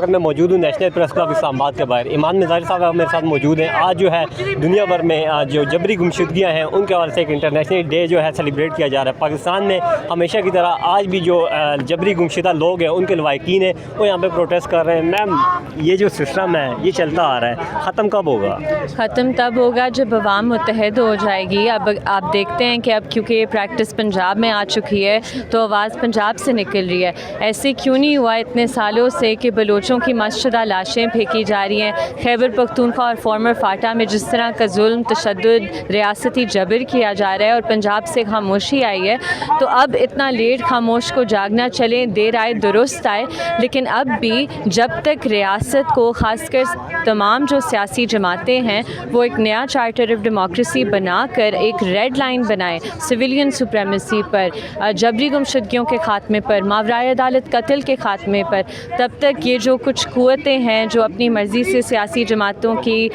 میں موجود ہوں نیشنل پریس کلب اسلام آباد کے باہر. ایمان مزاری صاحب میرے ساتھ موجود ہیں. آج جو ہے دنیا بھر میں جو جبری گمشدگیاں ہیں ان کے حوالے سے ایک انٹرنیشنل ڈے جو ہے سیلیبریٹ کیا جا رہا ہے. پاکستان میں ہمیشہ کی طرح آج بھی جو جبری گمشدہ لوگ ہیں ان کے لواحقین ہیں وہ یہاں پہ پروٹیسٹ کر رہے ہیں. میم یہ جو سسٹم ہے یہ چلتا آ رہا ہے, ختم کب ہوگا؟ ختم تب ہوگا جب عوام متحد ہو جائے گی. اب آپ دیکھتے ہیں کہ اب کیونکہ یہ پریکٹس پنجاب میں آ چکی ہے تو آواز پنجاب سے نکل رہی ہے. ایسے کیوں نہیں ہوا اتنے سالوں سے کہ بلوچوں کی مسشدہ لاشیں پھینکی جا رہی ہیں. خیبر پختونخوا اور فارمر فاٹا میں جس طرح کا ظلم, تشدد, ریاستی جبر کیا جا رہا ہے اور پنجاب سے خاموشی آئی ہے, تو اب اتنا لیٹ خاموش کو جاگنا. چلیں دیر آئے درست آئے, لیکن اب بھی جب تک ریاست کو خاص کر تمام جو سیاسی جماعتیں ہیں وہ ایک نیا چارٹر آف ڈیموکریسی بنا کر ایک ریڈ لائن بنائیں سویلین سپریمیسی پر, جبری گمشدگیوں کے خاتمے پر, ماورائے عدالت قتل کے خاتمے پر, تب تک یہ جو کچھ قوتیں ہیں جو اپنی مرضی سے سیاسی جماعتوں کی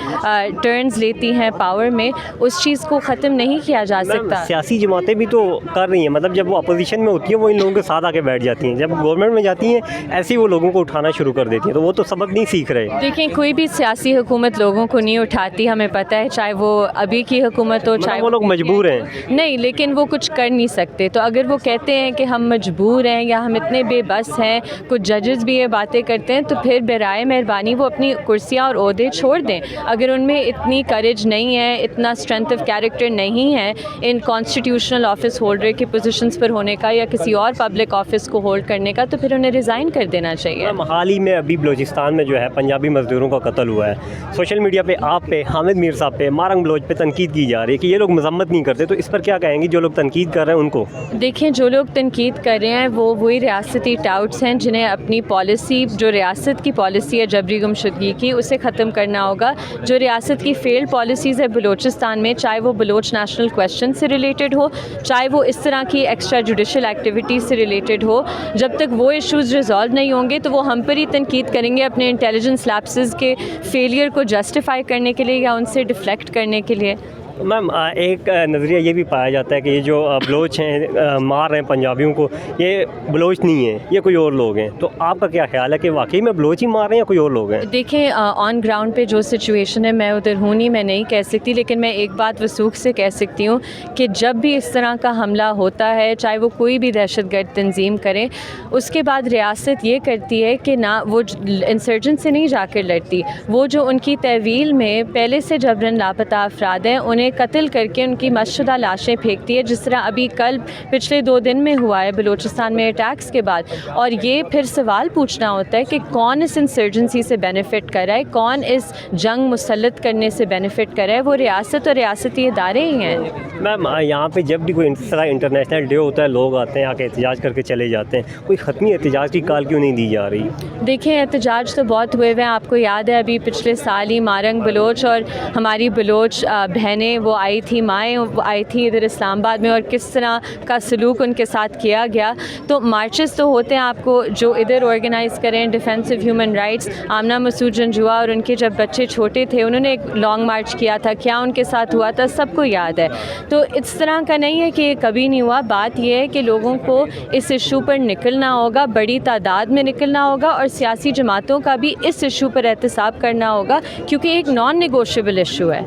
ٹرنز لیتی ہیں پاور میں, اس چیز کو ختم نہیں کیا جا سکتا. سیاسی جماعتیں بھی تو کر رہی ہیں, مطلب جب وہ اپوزیشن میں ہوتی ہیں وہ ان لوگوں کے ساتھ آ کے بیٹھ جاتی ہیں, جب گورنمنٹ میں جاتی ہیں ایسے ہی وہ لوگوں کو اٹھانا شروع کر دیتی ہیں, تو وہ تو سبق نہیں سیکھ رہے. دیکھیں کوئی بھی سیاسی حکومت لوگوں کو نہیں اٹھاتی, ہمیں پتہ ہے, چاہے وہ ابھی کی حکومت ہو چاہے وہ لوگ مجبور ہیں. نہیں, لیکن وہ کچھ کر نہیں سکتے. تو اگر وہ کہتے ہیں کہ ہم مجبور ہیں یا ہم اتنے بے بس ہیں, کچھ ججز بھی یہ باتیں کرتے ہیں, تو پھر برائے مہربانی وہ اپنی کرسیاں اور عہدے چھوڑ دیں. اگر ان میں اتنی کریج نہیں ہے, اتنا اسٹرینتھ آف کیریکٹر نہیں ہے ان کانسٹیٹیوشنل آفس ہولڈر کی پوزیشنز پر ہونے کا یا کسی اور پبلک آفس کو ہولڈ کرنے کا, تو پھر انہیں ریزائن کر دینا چاہیے. حال ہی میں ابھی بلوچستان میں جو ہے پنجابی مزدوروں کا قتل ہوا ہے. سوشل میڈیا پہ آپ پہ, حامد میر صاحب پہ, مارنگ بلوچ پہ تنقید کی جا رہی ہے کہ یہ لوگ مذمت نہیں کرتے, تو اس پر کیا کہیں گی جو لوگ تنقید کر رہے ہیں ان کو؟ دیکھیں جو لوگ تنقید کر رہے ہیں وہ وہی ریاستی ٹاؤٹس ہیں جنہیں اپنی پالیسی, جو ریاست کی پالیسی ہے جبری گمشدگی کی, اسے ختم کرنا ہوگا. جو ریاست کی فیلڈ پالیسیز ہے بلوچستان میں, چاہے وہ بلوچ نیشنل کویسچن سے ریلیٹڈ ہو, چاہے وہ اس طرح کی ایکسٹرا جوڈیشل ایکٹیویٹیز سے ریلیٹڈ ہو, جب تک وہ ایشوز ریزالو نہیں ہوں گے تو وہ ہم پر ہی تنقید کریں گے اپنے انٹیلیجنس لیپسز کے فیلئر کو جسٹیفائی کرنے کے لیے یا ان سے ڈیفلیکٹ کرنے کے لیے. میم ایک نظریہ یہ بھی پایا جاتا ہے کہ یہ جو بلوچ ہیں مار رہے ہیں پنجابیوں کو, یہ بلوچ نہیں ہیں, یہ کوئی اور لوگ ہیں. تو آپ کا کیا خیال ہے کہ واقعی میں بلوچ ہی مار رہے ہیں یا کوئی اور لوگ ہیں؟ دیکھیں آن گراؤنڈ پہ جو سچویشن ہے میں ادھر ہوں نہیں, میں نہیں کہہ سکتی, لیکن میں ایک بات وثوق سے کہہ سکتی ہوں کہ جب بھی اس طرح کا حملہ ہوتا ہے, چاہے وہ کوئی بھی دہشت گرد تنظیم کرے, اس کے بعد ریاست یہ کرتی ہے کہ نہ وہ انسرجنٹ سے نہیں جا کر لڑتی, وہ جو ان کی تحویل میں پہلے سے جبراً لاپتہ افراد ہیں انہیں قتل کر کے ان کی مسشدہ لاشیں پھینکتی ہے, جس طرح ابھی کل پچھلے 2 دن میں ہوا ہے بلوچستان میں اٹیکس کے بعد. اور یہ پھر سوال پوچھنا ہوتا ہے کہ کون اس انسرجنسی سے بینیفٹ کر رہا ہے, کون اس جنگ مسلط کرنے سے بینیفٹ کر رہا ہے, وہ ریاست اور ریاستی ادارے ہی ہیں. میم یہاں پہ جب بھی کوئی اس طرح انٹرنیشنل ڈے ہوتا ہے لوگ آتے ہیں آ کے احتجاج کر کے چلے جاتے ہیں, کوئی حتمی احتجاج کی کال کیوں نہیں دی جا رہی؟ دیکھیں احتجاج تو بہت ہوئے ہوئے ہیں, آپ کو یاد ہے ابھی پچھلے سال ہی مارنگ بلوچ اور ہماری بلوچ بہنیں وہ آئی تھی, مائیں آئی تھی ادھر اسلام آباد میں, اور کس طرح کا سلوک ان کے ساتھ کیا گیا. تو مارچز تو ہوتے ہیں, آپ کو جو ادھر آرگنائز کریں defence of human rights, Amina Masood Janjua اور ان کے جب بچے چھوٹے تھے انہوں نے ایک لانگ مارچ کیا تھا, کیا ان کے ساتھ ہوا تھا سب کو یاد ہے. تو اس طرح کا نہیں ہے کہ یہ کبھی نہیں ہوا. بات یہ ہے کہ لوگوں کو اس ایشو پر نکلنا ہوگا, بڑی تعداد میں نکلنا ہوگا, اور سیاسی جماعتوں کا بھی اس ایشو پر احتساب کرنا ہوگا کیونکہ ایک نان نیگوشیبل ایشو ہے.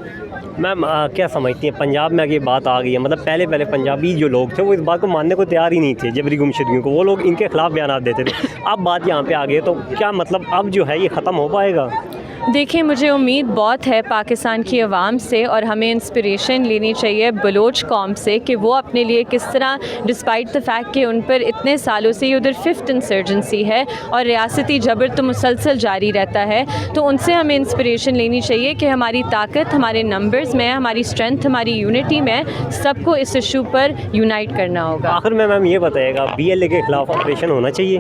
میم کیا سمجھتی ہیں پنجاب میں یہ بات آ گئی ہے, مطلب پہلے پنجابی جو لوگ تھے وہ اس بات کو ماننے کو تیار ہی نہیں تھے جبری گمشدگیوں کو, وہ لوگ ان کے خلاف بیانات دیتے تھے. اب بات یہاں پہ آ گئی ہے تو کیا مطلب اب جو ہے یہ ختم ہو پائے گا؟ دیکھیں مجھے امید بہت ہے پاکستان کی عوام سے, اور ہمیں انسپریشن لینی چاہیے بلوچ قوم سے کہ وہ اپنے لیے کس طرح ڈسپائٹ دا فیکٹ کہ ان پر اتنے سالوں سے یہ ادھر 5th انسرجنسی ہے اور ریاستی جبر تو مسلسل جاری رہتا ہے, تو ان سے ہمیں انسپریشن لینی چاہیے کہ ہماری طاقت ہمارے نمبرز میں, ہماری اسٹرینتھ ہماری یونٹی میں, سب کو اس ایشو پر یونائٹ کرنا ہوگا. آخر میں میم یہ بتائے گا BLA کے خلاف آپریشن ہونا چاہیے؟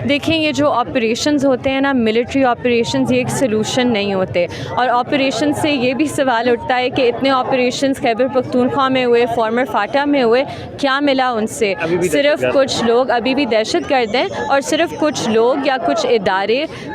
دیکھیں یہ جو آپریشنز ہوتے ہیں نا, ملٹری آپریشنز, یہ ایک سلوشن نہیں ہوتے, اور آپریشن سے یہ بھی سوال اٹھتا ہے کہ اتنے آپریشنز خیبر پختونخوا میں ہوئے, فارمر فاٹا میں ہوئے, کیا ملا ان سے؟ صرف کچھ لوگ ابھی بھی دہشت گرد ہیں, اور صرف کچھ لوگ یا کچھ ادارے